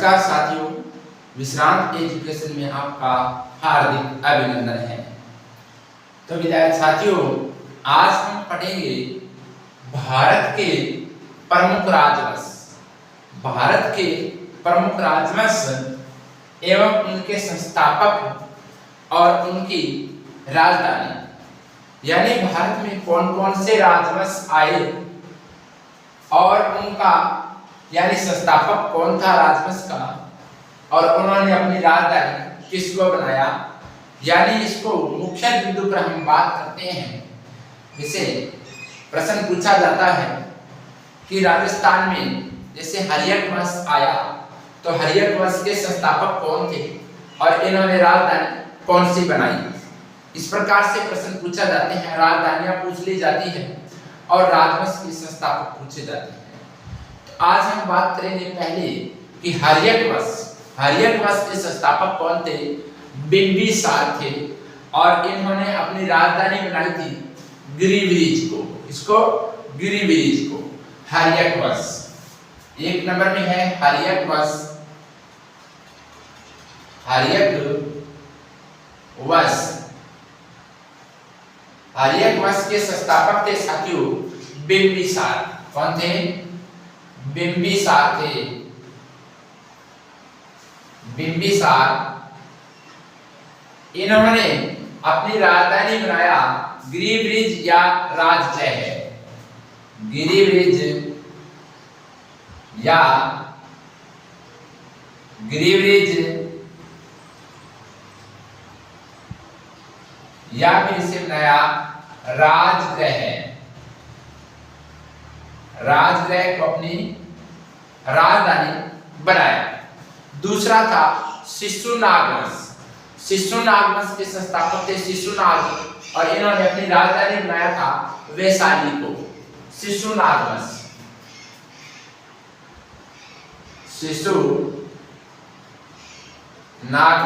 नमस्कार साथियों, विश्रांत एजुकेशन में आपका हार्दिक अभिनंदन है। तो विद्यार्थी साथियों, आज हम पढ़ेंगे भारत के प्रमुख राजवंश, भारत के प्रमुख राजवंश एवं उनके संस्थापक और उनकी राजधानी, यानी भारत में कौन कौन से राजवंश आए और उनका यानी संस्थापक कौन था राजवंश का, और उन्होंने अपनी राजधानी किसको बनाया, यानी इसको मुख्य बिंदु पर हम बात करते हैं। जैसे प्रश्न पूछा जाता है कि राजस्थान में जैसे हर्यक वंश आया तो हर्यक वंश के संस्थापक कौन थे और इन्होंने राजधानी कौन सी बनाई। इस प्रकार से प्रश्न पूछा जाते हैं, राजधानियां पूछ ली जाती है और राजवंश के संस्थापक पूछे जाते हैं। आज हम बात करेंगे पहले कि हर्यक वंश के संस्थापक कौन थे। बिंबिसार थे और इन्होंने अपनी राजधानी बनाई थी गिरिब्रिज को। इसको गिरिब्रिज को हर्यक वंश एक नंबर में है। हर्यक वंश के संस्थापक थे साथियों बिंबिसार। कौन थे? बिंबिसार थे। बिंबिसार इन्होंने अपनी राजधानी बनाया गिरिब्रिज या राजगृह है। गिरिब्रिज या फिर इसे बनाया राजगृह है। राजगृह को अपनी राजधानी बनाया। दूसरा था शिशुनाग वंश। शिशुनाग वंश के संस्थापक थे शिशुनाग और इन्होंने अपनी राजधानी बनाया था वैशाली को। शिशुनाग वंश, शिशुनाग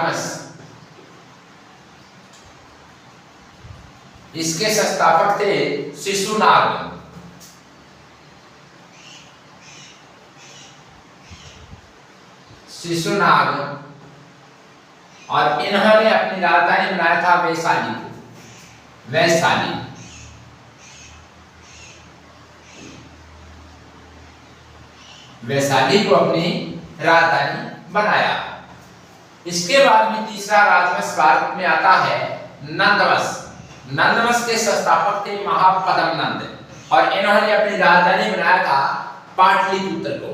वंश, इसके संस्थापक थे शिशुनाग। और इन्होंने अपनी राजधानी बनाया था वैशाली को। वैशाली को अपनी राजधानी बनाया। इसके बाद में तीसरा राजवंश भारत में आता है नंदवंश। नंदवंश के संस्थापक थे महापद्मनंद और इन्होंने अपनी राजधानी बनाया था पाटलिपुत्र को।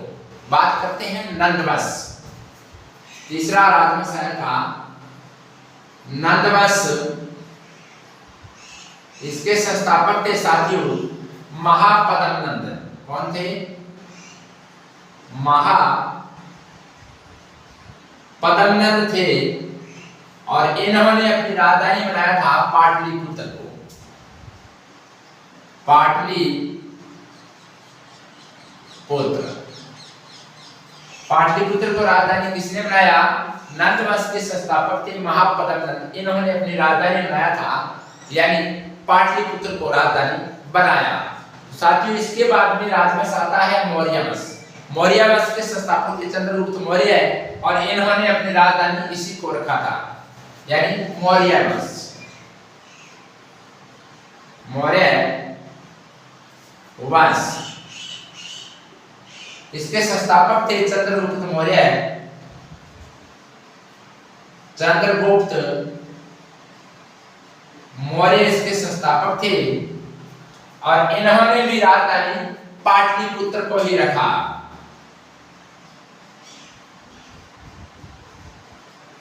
बात करते हैं नंदवंश। तीसरा राजवंश था नंदवंश। इसके संस्थापक थे साथियों महापद्मनंद। कौन थे? महापद्मनंद थे और इन्होंने अपनी राजधानी बनाया था पाटलिपुत्र को। पाटलिपुत्र को राजधानी किसने बनाया? नंदवंश के संस्थापक थे महापद्मनंद। इन्होंने अपनी राजधानी बनाया था, यानी पाटलिपुत्र को राजधानी बनाया। साथियों, इसके बाद में राजवंश आता है मौर्य वंश। मौर्य वंश के संस्थापक थे चंद्रगुप्त मौर्य है और इन्होंने अपनी राजधानी इसी को रखा था, यानी मौर्य वंश। इसके संस्थापक थे चंद्रगुप्त मौर्य। चंद्रगुप्त मौर्य इसके संस्थापक थे और इन्होंने भी राजधानी पाटलिपुत्र को ही रखा।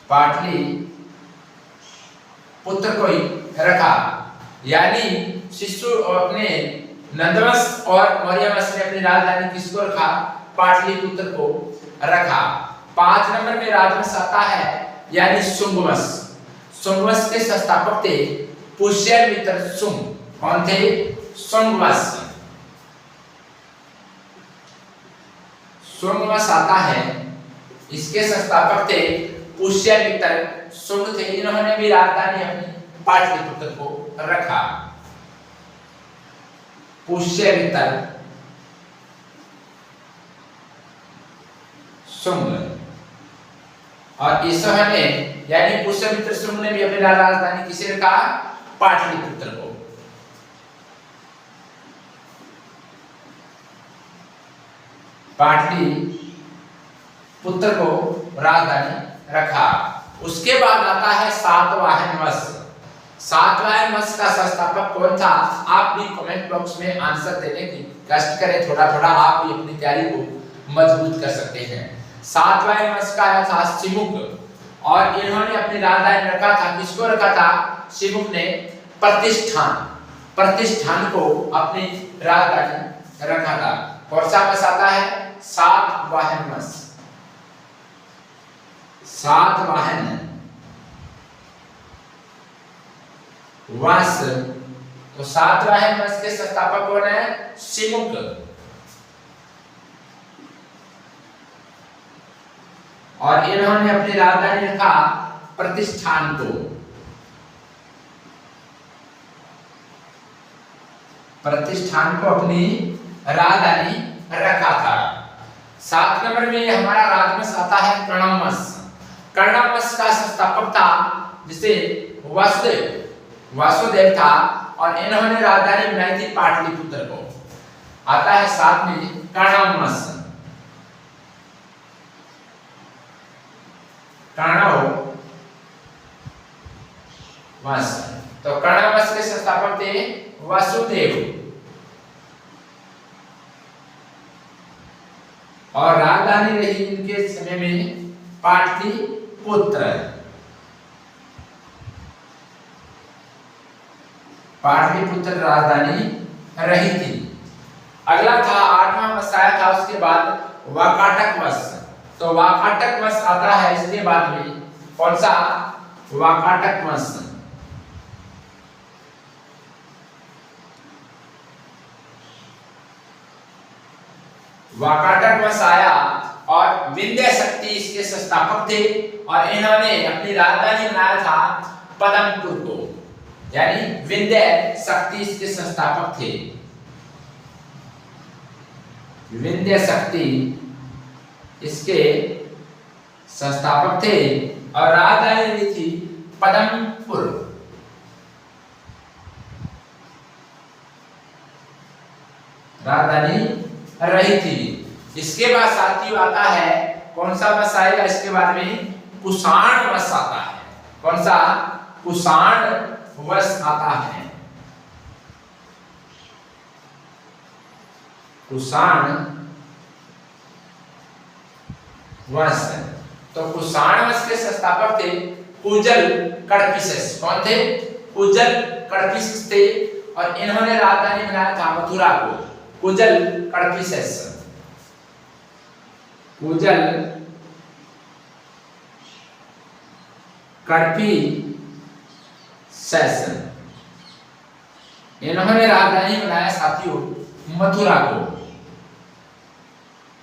पाटलिपुत्र को ही रखा, यानी शिशु अपने नंदवंश और मौर्य वंश ने अपनी राजधानी किसको रखा? पाटलिपुत्र को रखा। 5 नंबर में राजवंश आता है यानी शुंग वंश। शुंग वंश के संस्थापक थे पुष्यमित्र शुंग। कौन थे? शुंग वंश आता है, इसके संस्थापक थे पुष्यमित्र शुंग थे। इन्होंने भी राजधानी अपनी पाटलिपुत्र को रखा। पुष्यमित्र शुंग और ईश्वर ने यानी पुष्यमित्र शुंग ने भी अपनी राजधानी किसे रखा? पाटलिपुत्र को। पाटलिपुत्र को राजधानी रखा। उसके बाद आता है सातवाहन वंश। सातवाहन वंश का संस्थापक कौन था? आप भी कमेंट बॉक्स में आंसर देने की कष्ट करें, थोड़ा थोड़ा आप भी अपनी तैयारी को मजबूत कर सकते हैं। सातवाहन वंश का आया था शिमुक, और इन्होंने अपनी राजधानी रखा था, किसको रखा था? शिमुक ने प्रतिष्ठान को अपनी राजधानी रखा था। कौन सा वंश आता है? सातवाहन वंश। सातवाहन वंश, तो सातवाहन वंश के संस्थापक कौन है? शिमुक। और इन्होंने अपनी राजधानी रखा प्रतिष्ठान को। प्रतिष्ठान को अपनी राजधानी रखा था। 7 नंबर में हमारा राजवंश आता है कण्व वंश। कण्व वंश का संस्थापक था जिसे वासुदेव था, और इन्होंने राजधानी बनाई थी पाटलिपुत्र को। आता है 7 में कण्व वंश। कण्व वंश, तो कण्व वंश के संस्थापक थे वासुदेव, और राजधानी रही इनके समय में पाटलिपुत्र। पाटलिपुत्र राजधानी रही थी। अगला था 8वां वंश आया था उसके बाद वाकाटक वंश। तो वाकाटक वंश आता है इसके बाद में। कौन सा? वाकाटक वंश। वाकाटक वंश आया और विंध्य शक्ति इसके संस्थापक थे, और इन्होंने अपनी राजधानी बनाया था पदमपुर को, यानी विंध्य शक्ति इसके संस्थापक थे। विंध्य शक्ति इसके संस्थापक थे, और राजधानी थी पदमपुर। राजधानी रही थी। इसके बाद साथियों आता है कौन सा वंश आएगा? इसके बाद में कुषाण वंश आता है। कौन सा? कुषाण वंश आता है। कुषाण वंश, तो कुषाण वंश के संस्थापक थे कुजल कड़फिसेस। कौन थे? कुजल कड़फिसेस थे, और इन्होंने राजधानी बनाया था मथुरा को। कुजल कड़फिसेस। कुजल कड़फिसेस, इन्होंने राजधानी बनाया साथियों मथुरा को।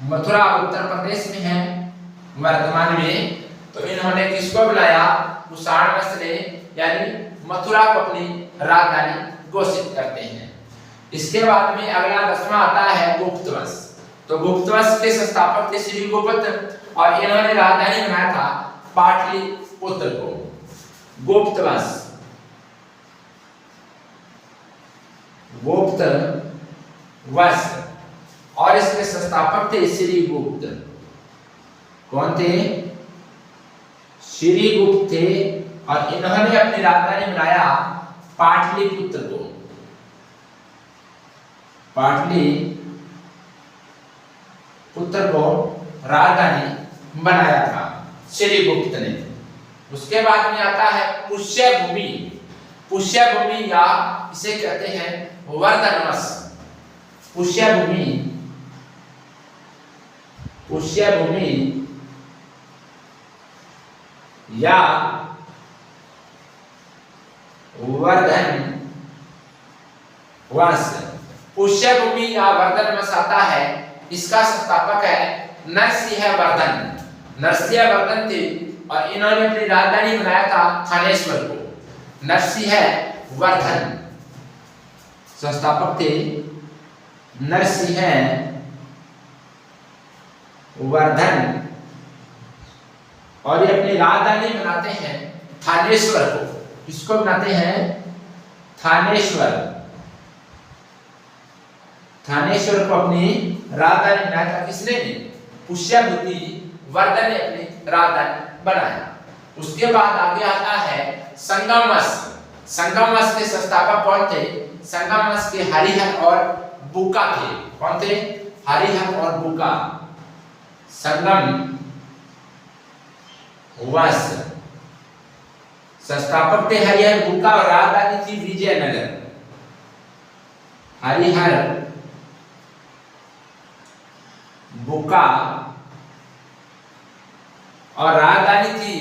मथुरा उत्तर प्रदेश में है वर्तमान में। तो इन्होंने किसको बुलाया? कुषाण वंश ने, यानी मथुरा को अपनी राजधानी घोषित करते हैं। इसके बाद में अगला 10वां आता है गुप्त वंश। तो गुप्त वंश के संस्थापक थे श्री गुप्त, और इन्होंने राजधानी बनाया था पाटलिपुत्र को। गुप्त वंश, गुप्त वंश, और इसके संस्थापक थे श्री गुप्त। कौन थे? श्री गुप्त थे, और इन्होंने अपनी राजधानी बनाया पाटलिपुत्र को। पाटलिपुत्र को राजधानी बनाया था श्री गुप्त ने। उसके बाद में आता है पुष्यभूमि। पुष्यभूमि या इसे कहते हैं वर्धन वंश। पुष्यभूमि, पुष्यभूमि या वर्धन वंश। पुष्यभूमि या वर्धन वंश आता है, इसका संस्थापक है नरसिंहवर्धन। नरसिंहवर्धन थे, और इन्होंने अपनी राजधानी बनाया था थानेश्वर को। नरसिंहवर्धन संस्थापक थे नरसिंहवर्धन, और ये अपनी राजधानी बनाते हैं थानेश्वर को। किसको बनाते हैं? थानेश्वर। थानेश्वर को अपनी राजधानी बनाया था। किसने? पुष्यभूति वर्धन ने अपनी राजधानी बनाया। उसके बाद आगे आता है संगमवंश। संगमवंश के संस्थापक कौन थे? संगमवंश के हरिहर और बुका थे। कौन थे? हरिहर और बुका। संगमवंश संस्थापक थे हरिहर बुका और राजधानी थी विजयनगर। हरिहर बुका और राजधानी थी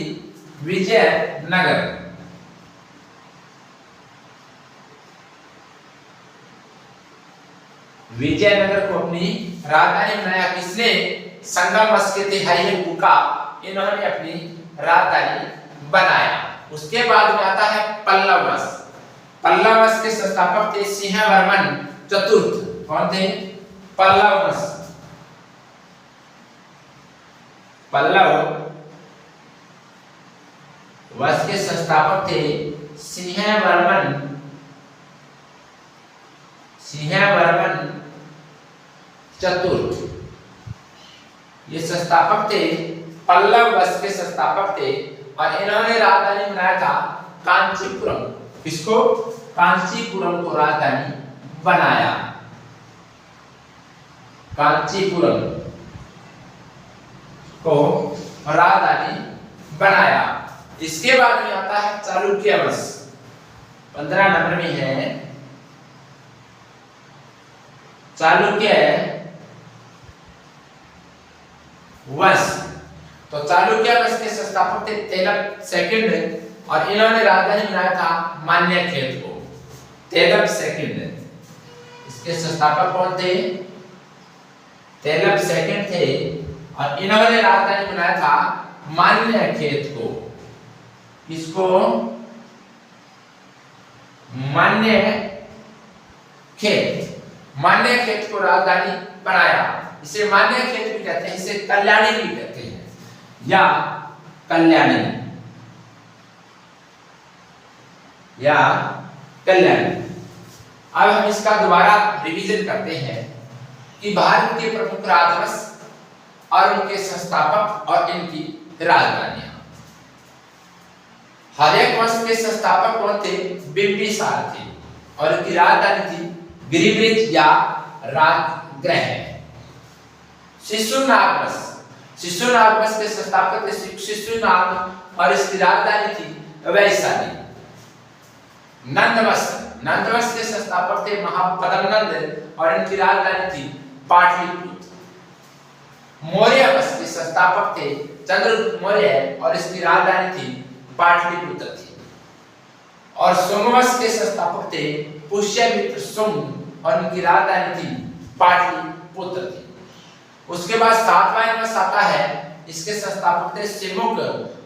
विजयनगर। विजयनगर को अपनी राजधानी बनाया। किसने? संगमवंश के थे हरिहर बुका, इन्होंने अपनी राजधानी बनाया। उसके बाद में आता है पल्लव वंश। पल्लव वंश के संस्थापक थे सिंहवर्मन चतुर्थ। कौन थे? पल्लव वंश। पल्लव वंश के संस्थापक थे सिंहवर्मन चतुर्थ। ये संस्थापक थे, पल्लव वंश के संस्थापक थे और इन्होंने राजधानी बनाया था कांचीपुरम। किसको? कांचीपुरम को राजधानी बनाया। कांचीपुरम को राजधानी बनाया। इसके बाद में आता है चालुक्य वंश। 15 नंबर में है चालुक्य वंश। तो चालुक्य वंश के संस्थापक थे तेलप सेकंड और इन्होंने राजधानी बनाया था मान्यखेत को। तेलप सेकंड, इसके संस्थापक कौन थे? तेलप सेकंड थे और इन्होंने राजधानी बनाया था मान्यखेत को। किसको? मान्यखेत को राजधानी बनाया। इसे मान्यखेत भी कहते हैं, इसे कल्याणी भी कहते हैं या कल्याणी अब हम इसका दोबारा रिवीजन करते हैं कि भारत के प्रमुख राजवंश और उनके संस्थापक और इनकी राजधानियां। हर्यक वंश के संस्थापक कौन थे? बिंबिसार थे और उनकी राजधानी थी गिरिब्रिज या राजगृह। शिशुनाग वंश के संस्थापक थे शिशुनाग और इसकी राजधानी थी वैशाली। नंद वंश के संस्थापक थे महापद्मनंद और इनकी राजधानी थी पाटलिपुत्र। मौर्य वंश के संस्थापक थे चंद्रगुप्त मौर्य और इसकी राजधानी थी पाटलिपुत्र थी। और शुंग वंश के संस्थापक थे पुष्यमित्र शुंग और इनकी राजधानी थी पाटलिपुत्र थी। उसके बाद सातवां वंश आता है, इसके संस्थापक थे सिमुक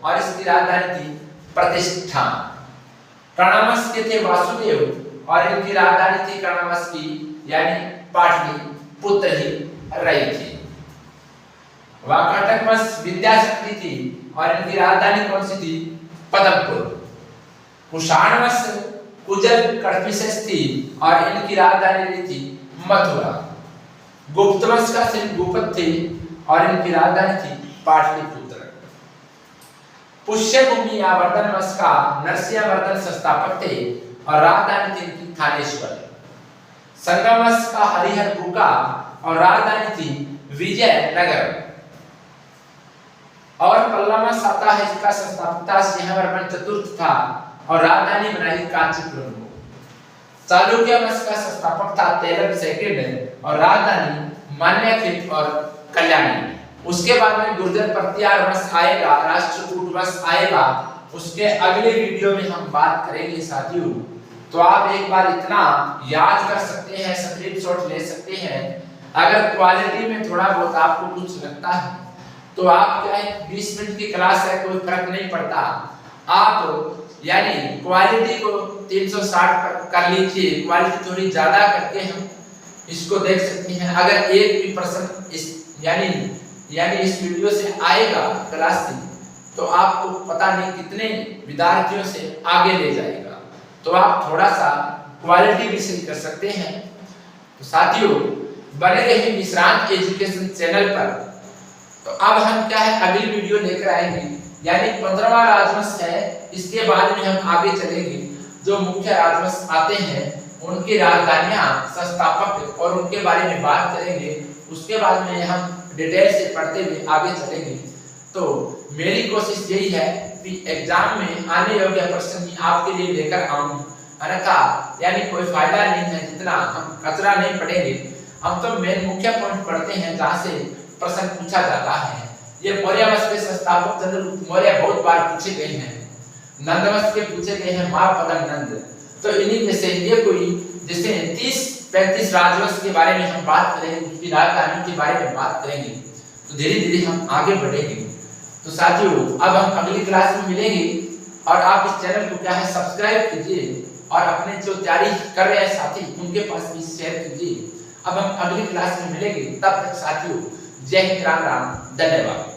और इसकी राजधानी थी प्रतिष्ठा। कर्णवंश के थे वासुदेव और इनकी राजधानी थी कर्णवंश की यानी पाटलिपुत्र ही रही थी। वाकाटक वंश विद्याशक्ति थी और इनकी राजधानी कौन सी थी? पदमपुर। कुषाण वंश कुजल कड़फिसेस थी और इनकी राजधानी थी मथुरा। गुप्त वंश का सिर्फ गुप्त थे और इनकी राजधानी थी पाटलिपुत्र। पुष्यभूमि या वर्धन वंश का नरसिंहवर्धन संस्थापक थे और राजधानी थी इनकी थानेश्वर। संगम वंश का हरिहर बुका और राजधानी थी विजयनगर। और पल्लव वंश आता है, इसका संस्थापक सिंहवर्मन चतुर्थ था और राजधानी बनाई कांचीपुरम को। चालुक्य वंश का संस्थापक था तेलप सेकंड और राजधानी मान्यखेत और कल्याणी। उसके बाद में गुर्जर प्रतिहार वंश आएगा, राष्ट्रकूट वंश आएगा, उसके अगले वीडियो में हम बात करेंगे साथियों। तो आप एक बार इतना याद कर सकते हैं, स्क्रीनशॉट ले सकते हैं। अगर क्वालिटी में थोड़ा बहुत आपको कुछ लगता है तो आप क्या है 20 मिनट की क्लास है, कोई फर्क नहीं पड़ता। आप यानी क्वालिटी को 360 पर कर लीजिए, क्वालिटी थोड़ी ज्यादा करके हम इसको देख सकते हैं। अगर एक भी प्रश्न इस यानी इस वीडियो से आएगा क्लास से तो आपको पता नहीं कितने विद्यार्थियों से आगे ले जाएगा। तो आप थोड़ा सा क्वालिटी भी सही कर सकते हैं। तो साथियों, बने रहिए विश्रांत एजुकेशन चैनल पर। तो अब हम क्या है अगली वीडियो लेकर आएंगे, यानी 15वां राजवंश है। इसके बाद में हम आगे चलेंगे, जो मुख्य राजवंश आते हैं उनकी राजधानियां, संस्थापक और उनके बारे में बात करेंगे। उसके बाद में हम डिटेल से पढ़ते हुए आगे चलेंगे। तो मेरी कोशिश यही है कि एग्जाम में आने योग्य प्रश्न ही आपके लिए लेकर आऊं, अन्यथा यानी कोई फायदा नहीं है जितना हम कचरा नहीं पढ़ेंगे। हम तो मेन मुख्य पॉइंट पढ़ते हैं जहां से प्रश्न पूछा जाता है। ये मौर्य वंश के संस्थापक चंद्रगुप्त मौर्य बहुत बार पूछे गए हैं, नंद वंश के पूछे गए हैं, महापद्म नंद। तो इन्हीं में से ये कोई जैसे 30-35 राजवंश के बारे में हम बात करेंगे, उसकी राजधानी के बारे में बात करेंगे। तो धीरे धीरे हम आगे बढ़ेंगे। तो साथियों, अब हम अगली क्लास में मिलेंगे और आप इस चैनल को क्या है सब्सक्राइब कीजिए और अपने जो तैयारी कर रहे हैं साथी उनके पास भी शेयर कीजिए। अब हम अगली क्लास में मिलेंगे, तब तक साथियों जय हिंद, राम राम, धन्यवाद।